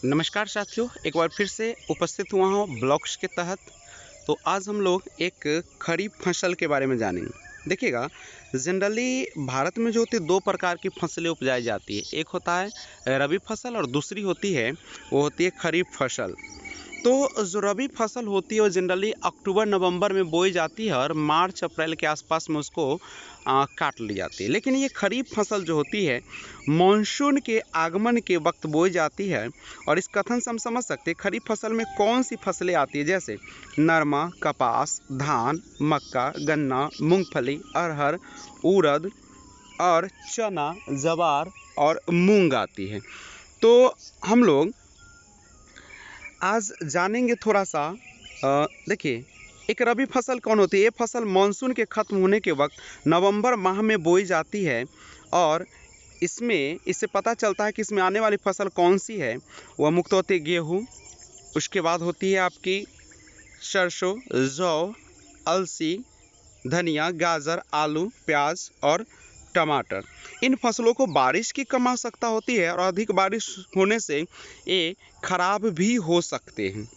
नमस्कार साथियों, एक बार फिर से उपस्थित हुआ हूँ ब्लॉग्स के तहत। तो आज हम लोग एक खरीफ फसल के बारे में जानेंगे। देखिएगा, जनरली भारत में जो होती है दो प्रकार की फसलें उपजाई जाती है। एक होता है रबी फसल और दूसरी होती है वो होती है खरीफ फसल। तो जो रबी फसल होती है वो जनरली अक्टूबर नवंबर में बोई जाती है और मार्च अप्रैल के आसपास में उसको काट ली जाती है। लेकिन ये खरीफ फसल जो होती है मानसून के आगमन के वक्त बोई जाती है। और इस कथन से हम समझ सकते हैं खरीफ फसल में कौन सी फसलें आती है, जैसे नरमा, कपास, धान, मक्का, गन्ना, मूंगफली, अरहर, उड़द और चना, जवार और मूंग आती है। तो हम लोग आज जानेंगे थोड़ा सा। देखिए, एक रबी फसल कौन होती है। ये फसल मानसून के ख़त्म होने के वक्त नवंबर माह में बोई जाती है और इससे पता चलता है कि इसमें आने वाली फसल कौन सी है। वह मुख्य होती है गेहूँ, उसके बाद होती है आपकी सरसों, जौ, अलसी, धनिया, गाजर, आलू, प्याज और टमाटर। इन फसलों को बारिश की कम आवश्यकता होती है और अधिक बारिश होने से ये खराब भी हो सकते हैं।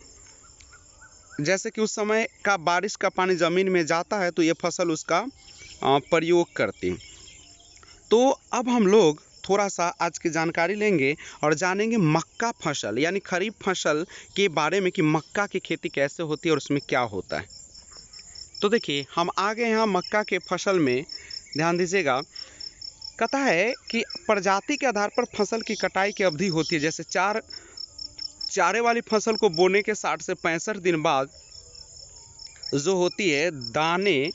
जैसे कि उस समय का बारिश का पानी ज़मीन में जाता है तो ये फसल उसका प्रयोग करती हैं। तो अब हम लोग थोड़ा सा आज की जानकारी लेंगे और जानेंगे मक्का फसल यानी खरीफ फसल के बारे में कि मक्का की खेती कैसे होती है और उसमें क्या होता है। तो देखिए, हम आ गए यहाँ मक्का के फसल में। ध्यान दीजिएगा, कहता है कि प्रजाति के आधार पर फसल की कटाई की अवधि होती है। जैसे चारे वाली फसल को बोने के 60 से 65 दिन बाद जो होती है, दाने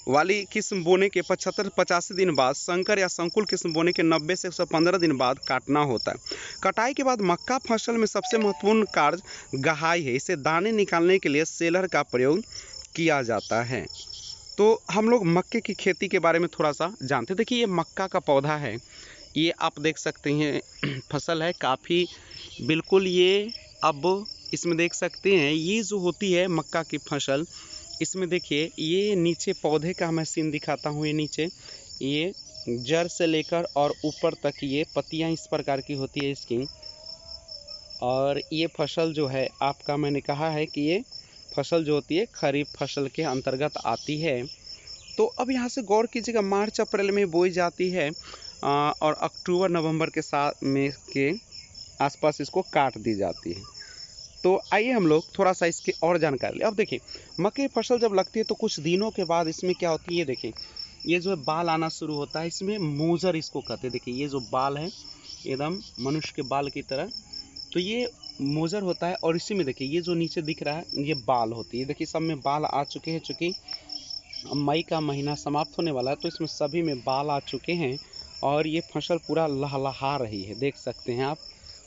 वाली किस्म बोने के 75-85 दिन बाद, संकर या संकुल किस्म बोने के 90 से 115 दिन बाद काटना होता है। कटाई के बाद मक्का फसल में सबसे महत्वपूर्ण कार्य गहाई है। इसे दाने निकालने के लिए सेलर का प्रयोग किया जाता है। तो हम लोग मक्के की खेती के बारे में थोड़ा सा जानते हैं। देखिए, ये मक्का का पौधा है, ये आप देख सकते हैं फसल है काफ़ी, बिल्कुल ये अब इसमें देख सकते हैं ये जो होती है मक्का की फसल। इसमें देखिए, ये नीचे पौधे का मैं सीन दिखाता हूँ। ये नीचे ये जड़ से लेकर और ऊपर तक ये पत्तियाँ इस प्रकार की होती है इसकी। और ये फसल जो है आपका, मैंने कहा है कि ये फसल जो होती है खरीफ फसल के अंतर्गत आती है। तो अब यहाँ से गौर कीजिएगा, मार्च अप्रैल में बोई जाती है और अक्टूबर नवंबर के साथ में के आसपास इसको काट दी जाती है। तो आइए हम लोग थोड़ा सा इसकी और जानकारी लें। अब देखिए, मक्के की फसल जब लगती है तो कुछ दिनों के बाद इसमें क्या होती है, ये देखिए, ये जो है बाल आना शुरू होता है। इसमें मोजर इसको कहते हैं। देखिए, ये जो बाल है एकदम मनुष्य के बाल की तरह, तो ये मोजर होता है। और इसी में देखिए, ये जो नीचे दिख रहा है ये बाल होती है। देखिए, सब में बाल आ चुके हैं। चूँकि मई का महीना समाप्त होने वाला है तो इसमें सभी में बाल आ चुके हैं और ये फसल पूरा लहलहा रही है, देख सकते हैं आप।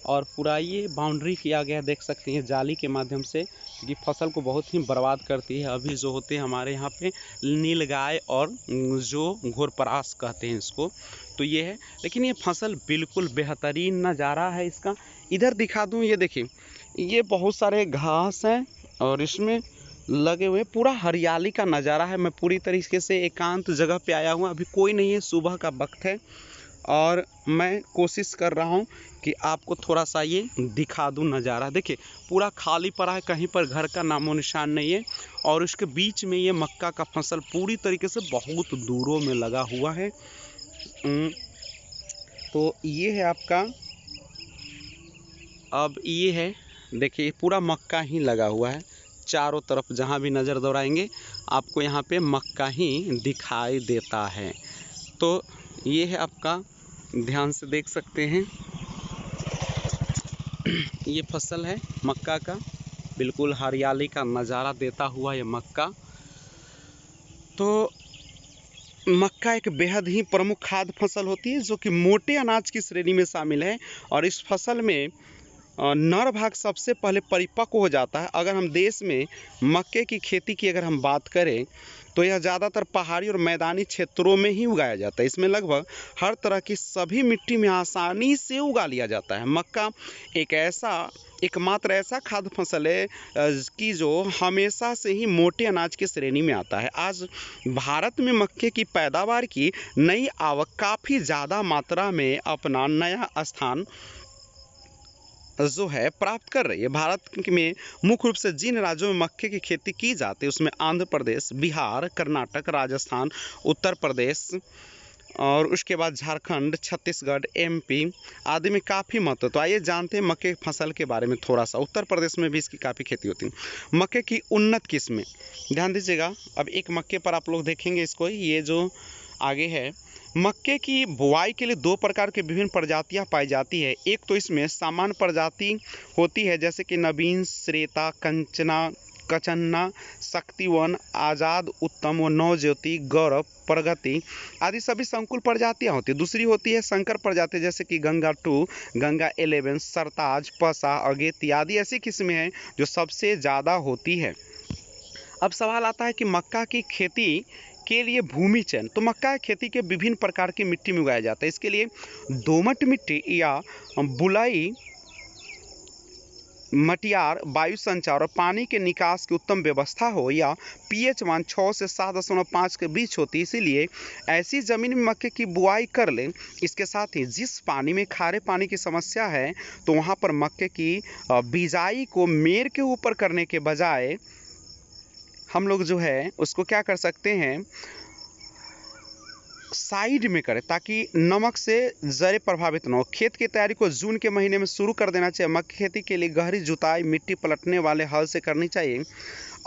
और पूरा ये बाउंड्री किया गया, देख सकते हैं जाली के माध्यम से, क्योंकि फसल को बहुत ही बर्बाद करती है। अभी जो होते हैं हमारे यहाँ पे नीलगाय और जो घोरपरास कहते हैं इसको, तो ये है। लेकिन ये फसल बिल्कुल बेहतरीन नज़ारा है इसका। इधर दिखा दूँ, ये देखिए, ये बहुत सारे घास हैं और इसमें लगे हुए पूरा हरियाली का नज़ारा है। मैं पूरी तरीके से एकांत जगह पे आया हूँ, अभी कोई नहीं है, सुबह का वक्त है और मैं कोशिश कर रहा हूँ कि आपको थोड़ा सा ये दिखा दूँ नज़ारा। देखिए, पूरा खाली पड़ा है, कहीं पर घर का नामो निशान नहीं है। और उसके बीच में ये मक्का का फसल पूरी तरीके से बहुत दूरों में लगा हुआ है। तो ये है आपका, अब ये है, देखिए पूरा मक्का ही लगा हुआ है। चारों तरफ जहाँ भी नज़र दौड़ाएंगे आपको यहाँ पे मक्का ही दिखाई देता है। तो ये है आपका, ध्यान से देख सकते हैं ये फसल है मक्का का, बिल्कुल हरियाली का नज़ारा देता हुआ ये मक्का। तो मक्का एक बेहद ही प्रमुख खाद्य फसल होती है जो कि मोटे अनाज की श्रेणी में शामिल है। और इस फसल में नर भाग सबसे पहले परिपक्व हो जाता है। अगर हम देश में मक्के की खेती की अगर हम बात करें तो यह ज़्यादातर पहाड़ी और मैदानी क्षेत्रों में ही उगाया जाता है। इसमें लगभग हर तरह की सभी मिट्टी में आसानी से उगा लिया जाता है। मक्का एकमात्र ऐसा खाद्य फसल है कि जो हमेशा से ही मोटे अनाज की श्रेणी में आता है। आज भारत में मक्के की पैदावार की नई आवक काफ़ी ज़्यादा मात्रा में अपना नया स्थान जो है प्राप्त कर रही है। भारत में मुख्य रूप से जिन राज्यों में मक्के की खेती की जाती है उसमें आंध्र प्रदेश, बिहार, कर्नाटक, राजस्थान, उत्तर प्रदेश और उसके बाद झारखंड, छत्तीसगढ़, एमपी आदि में काफ़ी महत्व। तो आइए जानते हैं मक्के की फसल के बारे में थोड़ा सा। उत्तर प्रदेश में भी इसकी काफ़ी खेती होती है। मक्के की उन्नत किस्में, ध्यान दीजिएगा। अब एक मक्के पर आप लोग देखेंगे इसको, ये जो आगे है, मक्के की बुआई के लिए दो प्रकार की विभिन्न प्रजातियां पाई जाती है। एक तो इसमें सामान्य प्रजाति होती है जैसे कि नवीन, श्वेता, कंचना, कचन्ना, शक्तिवन, आज़ाद, उत्तम व नवज्योति, गौरव, प्रगति आदि सभी संकुल प्रजातियां होती है। दूसरी होती है संकर प्रजाति जैसे कि गंगा 2, गंगा 11, सरताज, पसा, अगेती आदि ऐसी किस्में हैं जो सबसे ज़्यादा होती है। अब सवाल आता है कि मक्का की खेती के लिए भूमि चयन। तो मक्का की खेती के विभिन्न प्रकार की मिट्टी में उगाया जाता है। इसके लिए दोमट मिट्टी या बुलाई, मटियार, वायु संचार और पानी के निकास की उत्तम व्यवस्था हो या पीएच मान 6 से 7.5 के बीच होती है। इसीलिए ऐसी ज़मीन में मक्के की बुआई कर लें। इसके साथ ही जिस पानी में खारे पानी की समस्या है तो वहाँ पर मक्के की बिजाई को मेड़ के ऊपर करने के बजाय हम लोग जो है उसको क्या कर सकते हैं, साइड में करें ताकि नमक से जड़ें प्रभावित न हो। खेत की तैयारी को जून के महीने में शुरू कर देना चाहिए। मक्का खेती के लिए गहरी जुताई मिट्टी पलटने वाले हल से करनी चाहिए।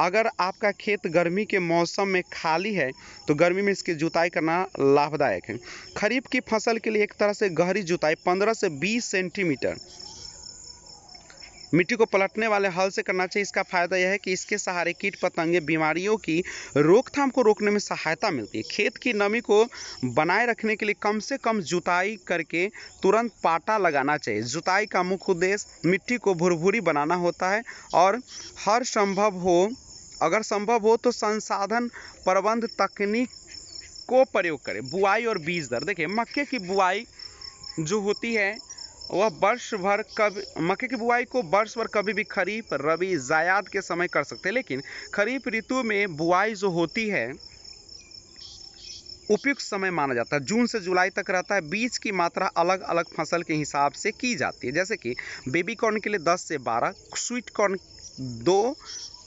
अगर आपका खेत गर्मी के मौसम में खाली है तो गर्मी में इसकी जुताई करना लाभदायक है। खरीफ की फसल के लिए एक तरह से गहरी जुताई 15 से 20 सेंटीमीटर मिट्टी को पलटने वाले हल से करना चाहिए। इसका फायदा यह है कि इसके सहारे कीट पतंगे बीमारियों की रोकथाम को रोकने में सहायता मिलती है। खेत की नमी को बनाए रखने के लिए कम से कम जुताई करके तुरंत पाटा लगाना चाहिए। जुताई का मुख्य उद्देश्य मिट्टी को भुरभुरी बनाना होता है और अगर संभव हो तो संसाधन प्रबंध तकनीक को प्रयोग करें। बुआई और बीज दर, देखिए मक्के की बुआई जो होती है वह मक्के की बुआई को वर्ष भर कभी भी खरीफ, रबी, जायद के समय कर सकते हैं। लेकिन खरीफ ऋतु में बुआई जो होती है उपयुक्त समय माना जाता है, जून से जुलाई तक रहता है। बीज की मात्रा अलग अलग फसल के हिसाब से की जाती है, जैसे कि बेबी कॉर्न के लिए 10 से 12, स्वीट कॉर्न 2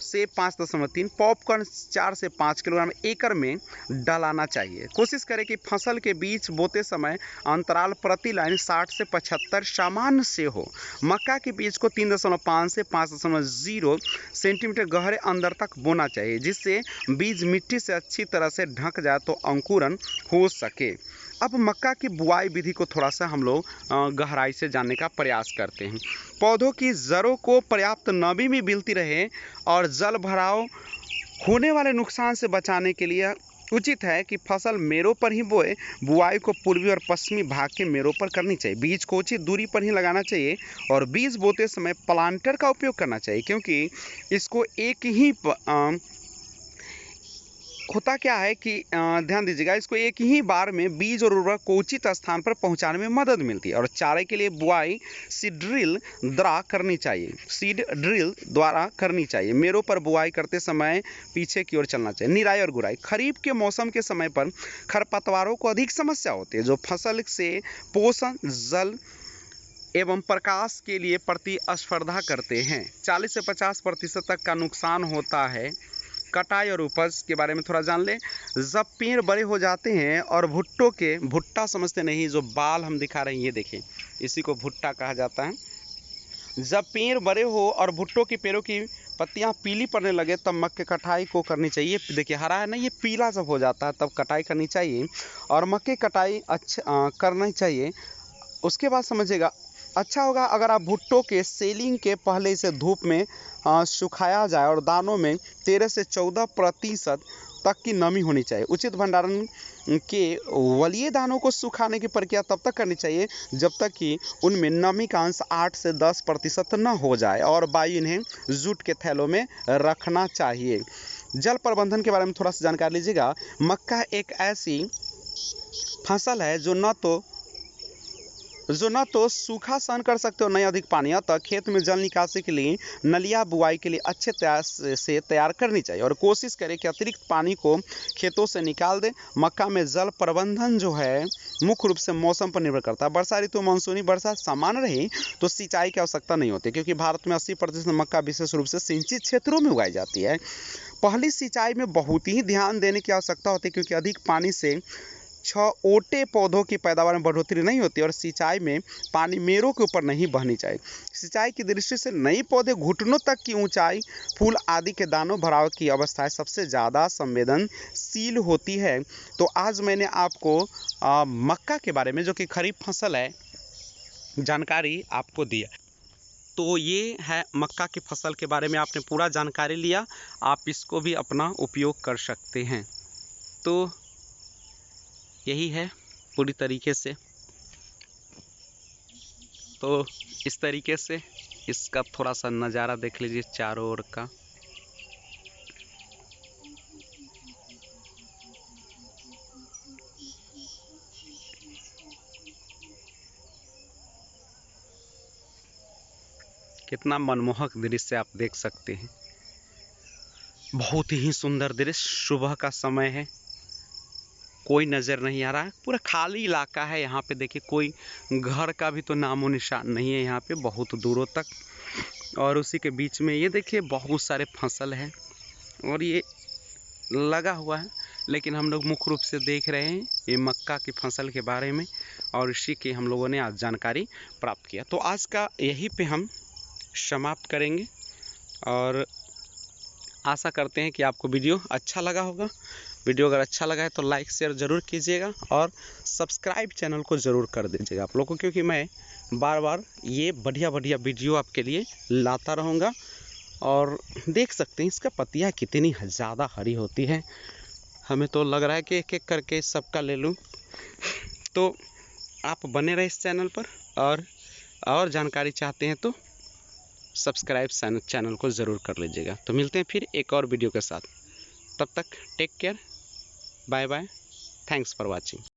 से 5.3, पॉपकॉर्न 4 से 5 किलोग्राम एकड़ में डालाना चाहिए। कोशिश करें कि फसल के बीच बोते समय अंतराल प्रति लाइन 60 से 75 सामान्य से हो। मक्का के बीज को 3.5 से 5.0 सेंटीमीटर गहरे अंदर तक बोना चाहिए, जिससे बीज मिट्टी से अच्छी तरह से ढक जाए तो अंकुरन हो सके। अब मक्का की बुआई विधि को थोड़ा सा हम लोग गहराई से जानने का प्रयास करते हैं। पौधों की जड़ों को पर्याप्त नमी भी मिलती रहे और जल भराव होने वाले नुकसान से बचाने के लिए उचित है कि फसल मेड़ों पर ही बोए। बुआई को पूर्वी और पश्चिमी भाग के मेड़ों पर करनी चाहिए। बीज को उचित दूरी पर ही लगाना चाहिए और बीज बोते समय प्लांटर का उपयोग करना चाहिए, क्योंकि इसको एक ही होता क्या है कि ध्यान दीजिएगा, इसको एक ही बार में बीज और उर्वरक को उचित स्थान पर पहुंचाने में मदद मिलती है। और चारे के लिए बुआई सीड ड्रिल द्वारा करनी चाहिए। मेड़ों पर बुआई करते समय पीछे की ओर चलना चाहिए। निराई और गुड़ाई, खरीफ के मौसम के समय पर खरपतवारों को अधिक समस्या होती है जो फसल से पोषण, जल एवं प्रकाश के लिए प्रतिस्पर्धा करते हैं। 40 से 50% तक का नुकसान होता है। कटाई और उपज के बारे में थोड़ा जान लें। जब पेड़ बड़े हो जाते हैं और भुट्टा समझते नहीं, जो बाल हम दिखा रहे हैं ये देखिए, इसी को भुट्टा कहा जाता है। जब पेड़ बड़े हो और भुट्टों की पेड़ों की पत्तियां पीली पड़ने लगे तब मक्के कटाई को करनी चाहिए। देखिए हरा है ना, ये पीला जब हो जाता है तब कटाई करनी चाहिए और मक्के कटाई करनी चाहिए। उसके बाद समझिएगा, अच्छा होगा अगर आप भुट्टो के सेलिंग के पहले इसे धूप में सुखाया जाए और दानों में 13 से 14% तक की नमी होनी चाहिए। उचित भंडारण के वलीय दानों को सुखाने की प्रक्रिया तब तक करनी चाहिए जब तक कि उनमें नमी का अंश 8 से 10% न हो जाए और वायु इन्हें जूट के थैलों में रखना चाहिए। जल प्रबंधन के बारे में थोड़ा सा जानकारी लीजिएगा। मक्का एक ऐसी फसल है जो न तो सूखा सहन कर सकते हो न ही अधिक पानी, अतः खेत में जल निकासी के लिए नलिया बुआई के लिए अच्छे से तैयार करनी चाहिए और कोशिश करें कि अतिरिक्त पानी को खेतों से निकाल दें। मक्का में जल प्रबंधन जो है मुख्य रूप से मौसम पर निर्भर करता है। वर्षा ऋतु मानसूनी वर्षा सामान्य रही तो सिंचाई की आवश्यकता नहीं होती, क्योंकि भारत में 80% मक्का विशेष रूप से सिंचित क्षेत्रों में उगाई जाती है। पहली सिंचाई में बहुत ही ध्यान देने की आवश्यकता होती है, क्योंकि अधिक पानी से छोटे पौधों की पैदावार में बढ़ोतरी नहीं होती और सिंचाई में पानी मेड़ों के ऊपर नहीं बहनी चाहिए। सिंचाई की दृष्टि से नए पौधे घुटनों तक की ऊंचाई, फूल आदि के दानों भराव की अवस्थाएं सबसे ज़्यादा संवेदनशील होती है। तो आज मैंने आपको मक्का के बारे में, जो कि खरीफ फसल है, जानकारी आपको दिया। तो ये है मक्का की फसल के बारे में आपने पूरा जानकारी लिया, आप इसको भी अपना उपयोग कर सकते हैं। तो यही है पूरी तरीके से। तो इस तरीके से इसका थोड़ा सा नज़ारा देख लीजिए चारों ओर का। कितना मनमोहक दृश्य आप देख सकते हैं, बहुत ही सुंदर दृश्य। सुबह का समय है, कोई नज़र नहीं आ रहा है, पूरा खाली इलाका है। यहाँ पे देखिए कोई घर का भी तो नामो निशान नहीं है यहाँ पे, बहुत दूरों तक। और उसी के बीच में ये देखिए बहुत सारे फसल हैं और ये लगा हुआ है, लेकिन हम लोग मुख्य रूप से देख रहे हैं ये मक्का की फसल के बारे में, और इसी की हम लोगों ने आज जानकारी प्राप्त किया। तो आज का यहीं पे हम समाप्त करेंगे और आशा करते हैं कि आपको वीडियो अच्छा लगा होगा। वीडियो अगर अच्छा लगा है तो लाइक शेयर ज़रूर कीजिएगा और सब्सक्राइब चैनल को ज़रूर कर दीजिएगा आप लोगों को, क्योंकि मैं बार बार ये बढ़िया बढ़िया वीडियो आपके लिए लाता रहूँगा। और देख सकते हैं इसका पत्तियाँ कितनी ज़्यादा हरी होती है, हमें तो लग रहा है कि एक एक करके सबका ले लूँ। तो आप बने रहे इस चैनल पर, और जानकारी चाहते हैं तो सब्सक्राइब चैनल को ज़रूर कर लीजिएगा। तो मिलते हैं फिर एक और वीडियो के साथ, तब तक take care, bye bye, thanks for watching.